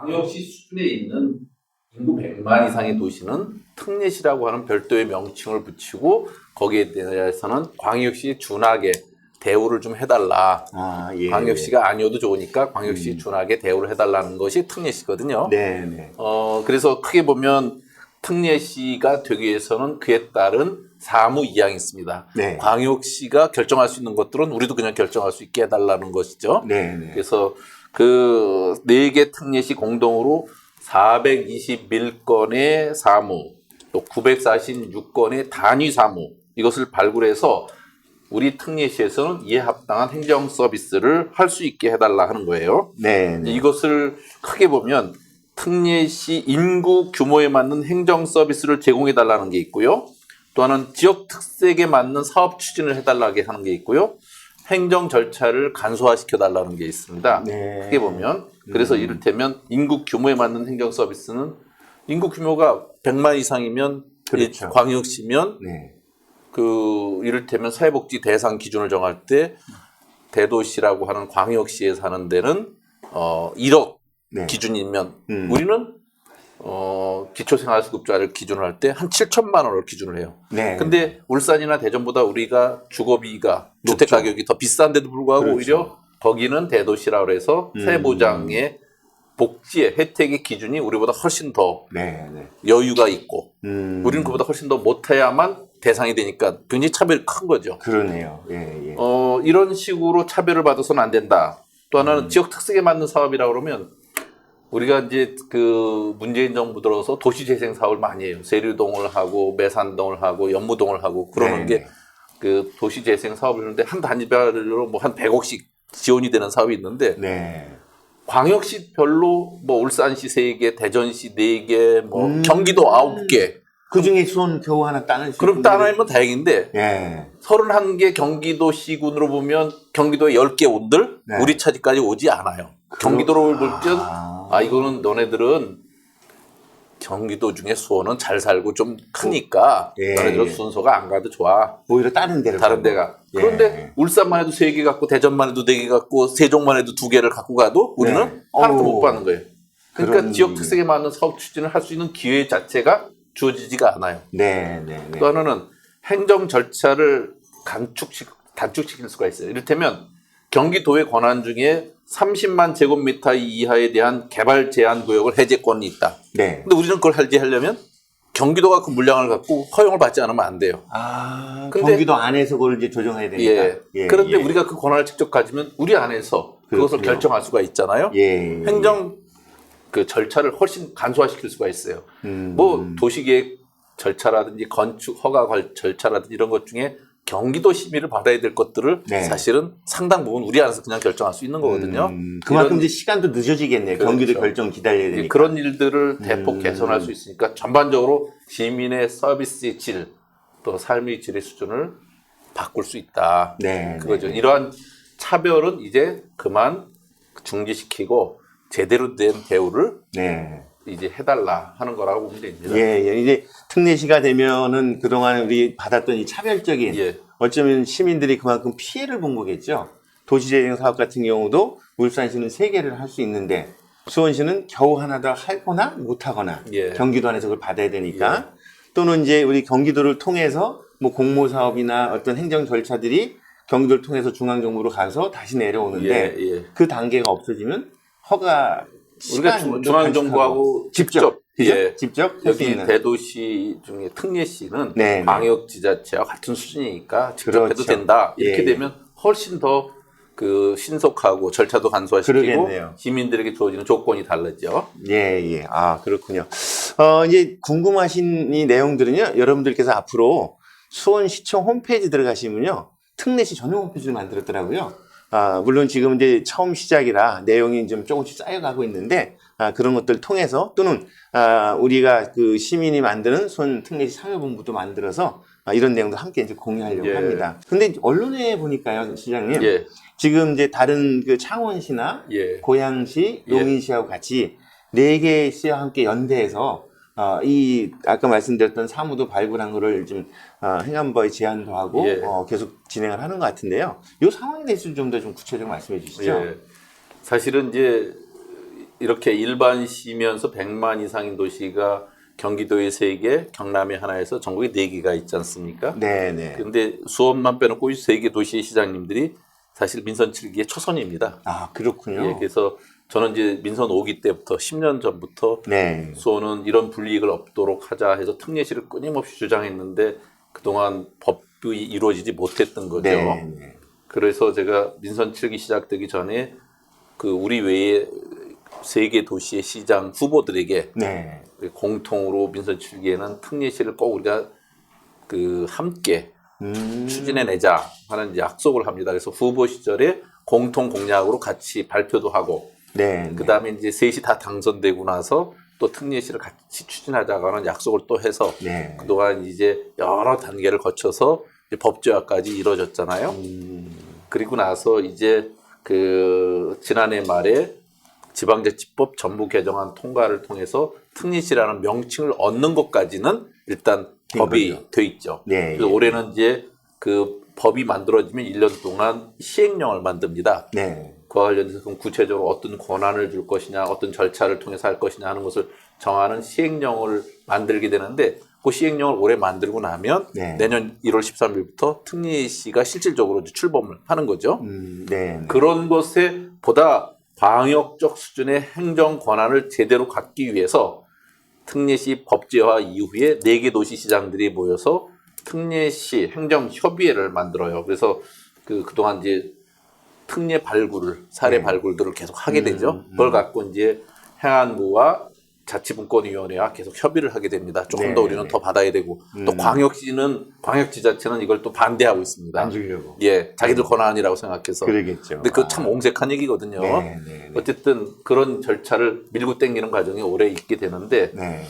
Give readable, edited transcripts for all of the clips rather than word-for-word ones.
광역시 수준에 있는 인구 100만 이상의 도시는 특례시라고 하는 별도의 명칭을 붙이고 거기에 대해서는 광역시에 준하게 대우를 좀 해달라. 예. 광역시가 아니어도 좋으니까 광역시 준하게 대우를 해달라는 것이 특례시거든요. 네. 그래서 크게 보면 특례시가 되기 위해서는 그에 따른 사무 이양이 있습니다. 네. 광역시가 결정할 수 있는 것들은 우리도 그냥 결정할 수 있게 해달라는 것이죠. 네. 그래서 그 4개 특례시 공동으로 421건의 사무, 또 946건의 단위 사무, 이것을 발굴해서 우리 특례시에서는 이에 합당한 행정 서비스를 할 수 있게 해달라 하는 거예요. 네. 이것을 크게 보면 특례시 인구 규모에 맞는 행정 서비스를 제공해 달라는 게 있고요. 또 하나는 지역 특색에 맞는 사업 추진을 해달라게 하는 게 있고요. 행정 절차를 간소화시켜 달라는 게 있습니다. 네. 크게 보면 그래서 이를테면 인구 규모에 맞는 행정 서비스는 인구 규모가 100만 이상이면 그렇죠. 광역시면 네. 그 이를테면 사회복지 대상 기준을 정할 때 대도시라고 하는 광역시에 사는 데는 1억 네. 기준이면 우리는 기초생활수급자를 기준으로 할 때 한 7천만 원을 기준을 해요. 네. 근데 울산이나 대전보다 우리가 주거비가 주택 높죠. 가격이 더 비싼데도 불구하고 그렇죠. 오히려 거기는 대도시라고 해서 사회보장의 복지의 혜택의 기준이 우리보다 훨씬 더 네. 여유가 있고 우리는 음. 그보다 훨씬 더 못해야만 대상이 되니까 굉장히 차별이 큰 거죠. 그러네요. 예. 이런 식으로 차별을 받아서는 안 된다. 또 하나는 지역 특색에 맞는 사업이라고 그러면 우리가 이제 그 문재인 정부 들어서 도시재생 사업을 많이 해요. 세류동을 하고 매산동을 하고 연무동을 하고 그러는 네. 게 그 도시재생 사업을 하는데 한 단위별로 뭐 한 100억씩 지원이 되는 사업이 있는데 네. 광역시별로 뭐 울산시 3개, 대전시 4개, 뭐 경기도 9개. 그 중에 수원 겨우 하나 따는 그럼 따내면 다행인데 예. 31개 경기도 시군으로 보면 경기도에 10개 온들 네. 우리 차지까지 오지 않아요. 경기도를 볼 땐 이거는 너네들은 경기도 중에 수원은 잘 살고 좀 크니까 예. 너네들은 순서가 안 가도 좋아. 오히려 다른 데를 다른 데가. 그런데 울산만 해도 3개 갖고 대전만 해도 4개 갖고 세종만 해도 2개를 갖고 가도 우리는 네. 하나도 못 받는 거예요. 그러니까 그런 지역 특색에 맞는 사업 추진을 할 수 있는 기회 자체가 주어지지가 않아요. 네. 또 하나는 행정 절차를 단축시킬 수가 있어요. 이를테면 경기도의 권한 중에 30만 제곱미터 이하에 대한 개발 제한 구역을 해제권이 있다. 네. 근데 우리는 그걸 해제하려면 경기도가 그 물량을 갖고 허용을 받지 않으면 안 돼요. 근데- 경기도 안에서 그걸 이제 조정해야 되니까. 그런데 우리가 그 권한을 직접 가지면 우리 안에서 그것을 그렇군요. 결정할 수가 있잖아요. 예. 행정 그 절차를 훨씬 간소화시킬 수가 있어요. 뭐 도시계획 절차라든지 건축 허가 절차라든지 이런 것 중에 경기도 심의를 받아야 될 것들을 네. 사실은 상당 부분 우리 안에서 그냥 결정할 수 있는 거거든요. 그만큼 이런- 이제 시간도 늦어지겠네요. 그렇죠. 경기도 결정 기다려야 되니까. 그런 일들을 대폭 개선할 수 있으니까 전반적으로 시민의 서비스의 질, 또 삶의 질의 수준을 바꿀 수 있다. 네. 그거죠. 이러한 차별은 이제 그만 중지시키고 제대로 된 대우를 네. 이제 해달라 하는 거라고 보면 됩니다. 이제 특례시가 되면은 그동안 우리 받았던 이 차별적인 예. 어쩌면 시민들이 그만큼 피해를 본 거겠죠. 도시재생 사업 같은 경우도 울산시는 3개를 할 수 있는데 수원시는 겨우 하나 더 하거나 못하거나 예. 경기도 안에서 그걸 받아야 되니까 또는 이제 우리 경기도를 통해서 뭐 공모 사업이나 어떤 행정 절차들이 경기도를 통해서 중앙정부로 가서 다시 내려오는데 예. 그 단계가 없어지면 허가 우리가 시간도 중앙정부하고 직접 예. 그죠? 직접 할 수 여기 있는 대도시 중에 특례시는 네. 광역지자체와 같은 수준이니까 직접 해도 그렇죠. 된다. 이렇게 예. 되면 훨씬 더 그 신속하고 절차도 간소화시키고 그러겠네요. 시민들에게 주어지는 조건이 다르죠. 예. 그렇군요. 이제 궁금하신 이 내용들은요, 여러분들께서 앞으로 수원시청 홈페이지 들어가시면요, 특례시 전용 홈페이지를 만들었더라고요. 물론 지금 이제 처음 시작이라 내용이 좀 조금씩 쌓여가고 있는데, 그런 것들을 통해서 또는, 우리가 그 시민이 만드는 수원 특례시 참여본부도 만들어서 이런 내용도 함께 이제 공유하려고 예. 합니다. 근데 언론에 보니까요, 시장님. 예. 지금 이제 다른 그 창원시나 예. 고양시, 예. 용인시하고 같이 4개 시와 함께 연대해서 이 아까 말씀드렸던 사무도 발굴한 거를 지금 행안부에 제안도 하고 예. 계속 진행을 하는 것 같은데요. 이 상황에 대해서 좀 더 좀 구체적으로 말씀해 주시죠. 예. 사실은 이제 이렇게 일반시면서 100만 이상인 도시가 경기도에 3개, 경남에 하나에서 전국에 4개가 있지 않습니까? 네네. 근데 수원만 빼놓고 이 3개 도시의 시장님들이 사실 민선 7기의 초선입니다. 아, 그렇군요. 예, 그래서 저는 이제 민선 5기 때부터 10년 전부터 네. 수원은 이런 불이익을 없도록 하자 해서 특례시를 끊임없이 주장했는데 그동안 법이 이루어지지 못했던 거죠. 네. 그래서 제가 민선 7기 시작되기 전에 그 우리 외에 3개 도시의 시장 후보들에게 네. 공통으로 민선 7기에는 특례시를 꼭 우리가 그 함께 추진해내자 하는 이제 약속을 합니다. 그래서 후보 시절에 공통 공약으로 같이 발표도 하고, 네. 그 다음에 이제 셋이 다 당선되고 나서 또 특례시를 같이 추진하자고 하는 약속을 또 해서 네. 그동안 이제 여러 단계를 거쳐서 이제 법제화까지 이루어졌잖아요. 그리고 나서 이제 그 지난해 말에 지방자치법 전부 개정안 통과를 통해서 특례시라는 명칭을 얻는 것까지는 일단 법이 거죠. 돼 있죠. 네, 그래서 예. 올해는 이제 그 법이 만들어지면 1년 동안 시행령을 만듭니다. 네. 그와 관련해서 그럼 구체적으로 어떤 권한을 줄 것이냐, 어떤 절차를 통해서 할 것이냐 하는 것을 정하는 시행령을 만들게 되는데 그 시행령을 올해 만들고 나면 네. 내년 1월 13일부터 특례시가 실질적으로 출범을 하는 거죠. 네. 그런 것에 보다 광역적 수준의 행정 권한을 제대로 갖기 위해서 특례시 법제화 이후에 4개 도시 시장들이 모여서 특례시 행정협의회를 만들어요. 그래서 그동안 이제 특례 발굴을, 사례 네. 발굴들을 계속 하게 되죠. 그걸 갖고 이제 행안부와 자치분권위원회와 계속 협의를 하게 됩니다. 조금 네, 더 우리는 네. 더 받아야 되고 또 광역지자체는 이걸 또 반대하고 있습니다. 안 주려고. 예, 자기들 권한이라고 생각해서. 그러겠죠. 근데 그거 참 옹색한 얘기거든요. 네. 어쨌든 그런 절차를 밀고 당기는 과정이 오래 있게 되는데, 네.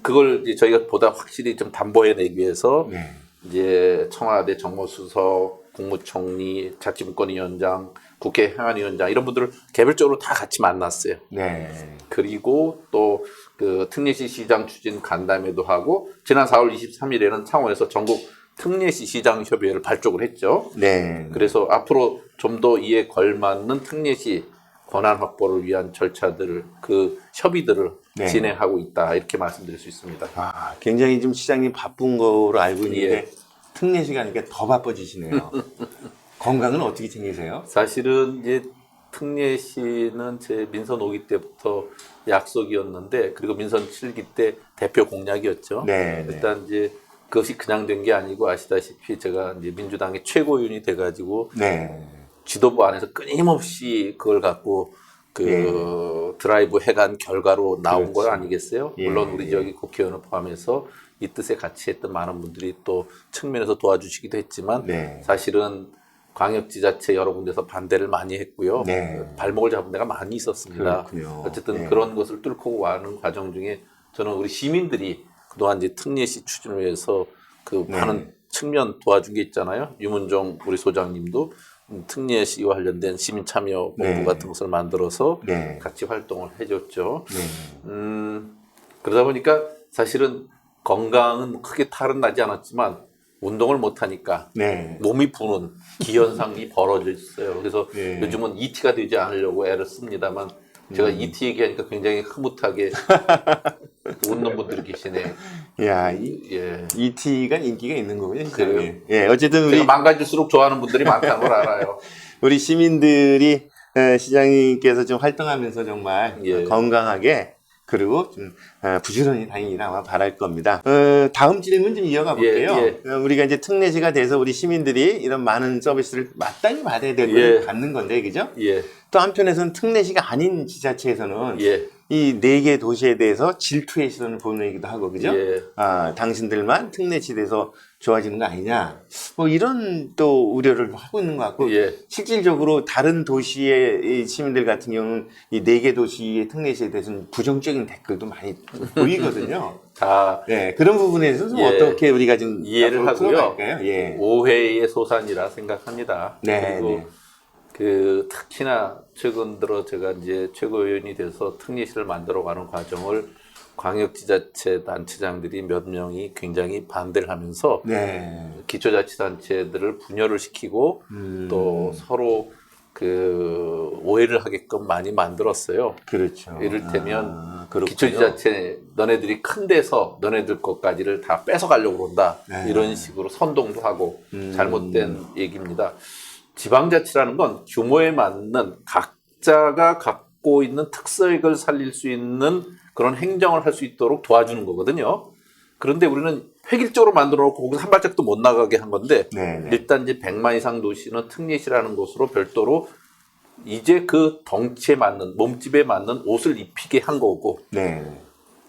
그걸 이제 저희가 보다 확실히 좀 담보해내기 위해서 네. 이제 청와대 정무수석, 국무총리, 자치분권위원장, 국회 행안위원장 이런 분들을 개별적으로 다 같이 만났어요. 네. 그리고 또 그 특례시 시장 추진 간담회도 하고 지난 4월 23일에는 창원에서 전국 특례시 시장 협의회를 발족을 했죠. 네. 그래서 앞으로 좀 더 이에 걸맞는 특례시 권한 확보를 위한 절차들을 그 협의들을 네. 진행하고 있다 이렇게 말씀드릴 수 있습니다. 아, 굉장히 좀 시장님 바쁜 거로 알고 있는데 예. 특례시가 하니까 더 바빠지시네요. 건강은 어떻게 챙기세요? 사실은 이제 특례시는 제 민선 5기 때부터 약속이었는데 그리고 민선 7기 때 대표 공약이었죠. 네. 일단 이제 그것이 그냥 된 게 아니고 아시다시피 제가 이제 민주당의 최고위원이 돼가지고 네. 지도부 안에서 끊임없이 그걸 갖고 드라이브 해간 결과로 나온 거 아니겠어요? 예. 물론 우리 지역의 국회의원을 포함해서 이 뜻에 같이 했던 많은 분들이 또 측면에서 도와주시기도 했지만 네. 사실은 광역지자체 여러 군데서 반대를 많이 했고요. 네. 발목을 잡은 데가 많이 있었습니다. 그렇군요. 어쨌든 네. 그런 것을 뚫고 가는 과정 중에 저는 우리 시민들이 그동안 이제 특례시 추진을 위해서 그 많은 측면 도와준 게 있잖아요. 유문정 우리 소장님도 특례시와 관련된 시민참여본부 네. 같은 것을 만들어서 네. 같이 활동을 해줬죠. 네. 그러다 보니까 사실은 건강은 크게 탈은 나지 않았지만 운동을 못하니까 네. 몸이 부는 기현상이 벌어져 있어요. 그래서 네. 요즘은 ET가 되지 않으려고 애를 씁니다만 제가 ET 얘기하니까 굉장히 흐뭇하게 웃는 분들이 계시네. 야, 예. ET가 인기가 있는 거군요. 그래요. 시장님. 예, 어쨌든 우리 제가 망가질수록 좋아하는 분들이 많다는 걸 알아요. 우리 시민들이 시장님께서 좀 활동하면서 정말 예. 건강하게 그리고 좀 부지런히 다니기를 아마 바랄 겁니다. 다음 질문 좀 이어가 볼게요. 예. 우리가 이제 특례시가 돼서 우리 시민들이 이런 많은 서비스를 마땅히 받아야 되고 예. 받는 건데, 그죠? 예. 또 한편에서는 특례시가 아닌 지자체에서는 예. 이 4개 도시에 대해서 질투의 시선을 보내기도 하고, 그죠? 예. 아, 당신들만 특례시 돼서 좋아지는 거 아니냐. 뭐 이런 또 우려를 하고 있는 것 같고, 예. 실질적으로 다른 도시의 이 시민들 같은 경우는 이 4개 도시의 특례시에 대해서는 부정적인 댓글도 많이 보이거든요. 다 네, 그런 부분에 대해서 좀 예. 어떻게 우리가 좀 이해를 앞으로 하고요. 풀어갈까요? 예. 오해의 소산이라 생각합니다. 네, 그리고 네. 특히나 최근 들어 제가 이제 최고위원이 돼서 특례시를 만들어가는 과정을 광역지자체 단체장들이 몇 명이 굉장히 반대를 하면서 네. 기초자치단체들을 분열을 시키고 또 서로 그 오해를 하게끔 많이 만들었어요. 그렇죠. 이를테면 그렇군요. 기초지자체 너네들이 큰 데서 너네들 것까지를 다 뺏어가려고 그런다. 네. 이런 식으로 선동도 하고 잘못된 얘기입니다. 지방자치라는 건 규모에 맞는 각자가 갖고 있는 특색을 살릴 수 있는 그런 행정을 할 수 있도록 도와주는 거거든요. 그런데 우리는 획일적으로 만들어 놓고 거기서 한 발짝도 못 나가게 한 건데 네네. 일단 이제 100만 이상 도시는 특례시라는 곳으로 별도로 이제 그 덩치에 맞는 몸집에 맞는 옷을 입히게 한 거고 네.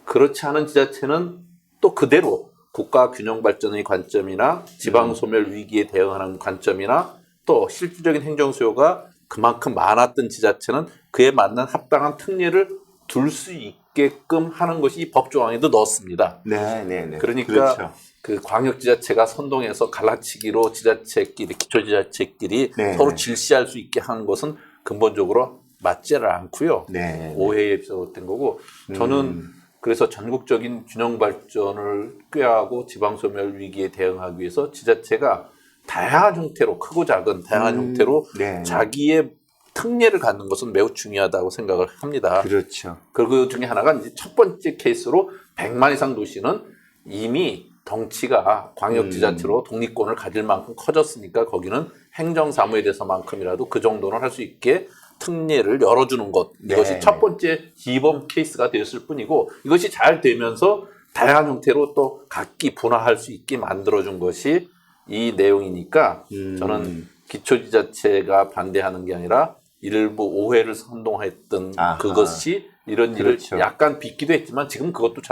그렇지 않은 지자체는 또 그대로 국가 균형 발전의 관점이나 지방 소멸 위기에 대응하는 관점이나 또 실질적인 행정 수요가 그만큼 많았던 지자체는 그에 맞는 합당한 특례를 둘 수 있게끔 하는 것이 이 법조항에도 넣었습니다. 네. 그러니까 그렇죠. 그 광역지자체가 선동해서 갈라치기로 지자체끼리 기초지자체끼리 네. 서로 질시할 수 있게 하는 것은 근본적으로 맞지를 않고요. 네. 오해에 비롯된 거고 저는 그래서 전국적인 균형 발전을 꾀하고 지방소멸 위기에 대응하기 위해서 지자체가 다양한 형태로 크고 작은 다양한 형태로 네. 자기의 특례를 갖는 것은 매우 중요하다고 생각을 합니다. 그렇죠. 그 중에 하나가 이제 첫 번째 케이스로 100만 이상 도시는 이미 덩치가 광역지자체로 독립권을 가질 만큼 커졌으니까 거기는 행정사무에 대해서만큼이라도 그 정도는 할 수 있게 특례를 열어주는 것. 이것이 네. 첫 번째 기본 케이스가 되었을 뿐이고 이것이 잘 되면서 다양한 형태로 또 각기 분화할 수 있게 만들어준 것이 이 내용이니까 저는 기초지자체가 반대하는 게 아니라 일부 오해를 선동했던 아하. 그것이 이런 그렇죠. 일을 약간 빚기도 했지만 지금 그것도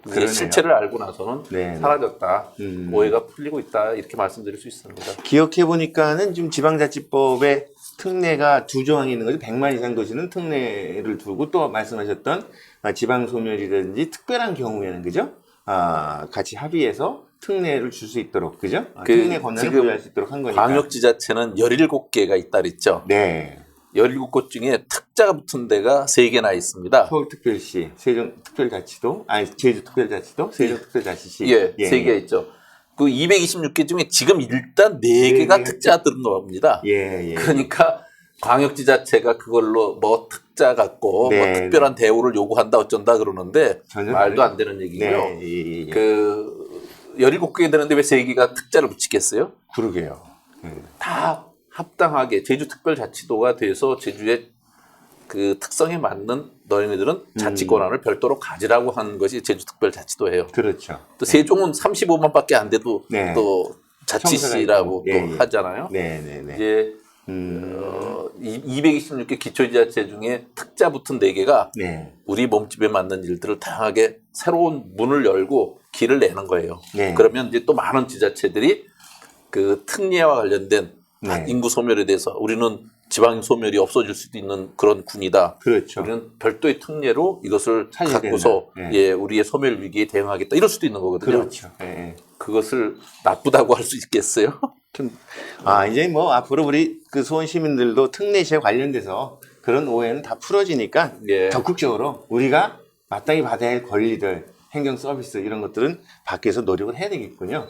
그러네요. 실체를 알고 나서는 네. 사라졌다. 오해가 풀리고 있다. 이렇게 말씀드릴 수 있습니다. 기억해 보니까는 지금 지방자치법에 특례가 두 조항이 있는 거죠. 100만 이상 도시는 특례를 두고 또 말씀하셨던 지방소멸이라든지 특별한 경우에는 그죠? 같이 합의해서 특례를 줄 수 있도록 그죠? 특례 권한을 지금 부여할 수 있도록 한 거니까. 광역지자체는 17개가 있다 그랬죠. 네. 17곳 중에 특자가 붙은 데가 3개나 있습니다. 서울특별시, 세종특별자치도, 제주특별자치도, 세종특별자치시. 예, 3개 있죠. 그 226개 중에 지금 일단 4개가 특자 들은 겁니다. 예. 그러니까 광역지자체가 그걸로 뭐 특자 갖고 네, 뭐 특별한 대우를 요구한다 어쩐다 그러는데 전혀 말도 안 되는 얘기고요. 네. 그 17개 되는데 왜 3개가 특자를 붙이겠어요? 그러게요. 다 합당하게 제주특별자치도가 돼서 제주의 그 특성에 맞는 너희네들은 자치 권한을 별도로 가지라고 하는 것이 제주특별자치도예요. 그렇죠. 또 세종은 35만밖에 안 돼도 네. 또 자치시라고 예, 또 예. 하잖아요. 네. 이제 226개 기초지자체 중에 특자 붙은 4개가 네. 우리 몸집에 맞는 일들을 다양하게 새로운 문을 열고 길을 내는 거예요. 네. 그러면 이제 또 많은 지자체들이 그 특례와 관련된 네. 인구 소멸에 대해서 우리는 지방 소멸이 없어질 수도 있는 그런 군이다. 그렇죠. 우리는 별도의 특례로 이것을 살려야 갖고서 된다. 예, 우리의 소멸 위기에 대응하겠다. 이럴 수도 있는 거거든요. 그렇죠. 예. 그것을 나쁘다고 할 수 있겠어요? 이제 뭐 앞으로 우리 그 수원 시민들도 특례시에 관련돼서 그런 오해는 다 풀어지니까 예. 적극적으로 우리가 마땅히 받아야 할 권리들, 행정 서비스 이런 것들은 밖에서 노력을 해야 되겠군요.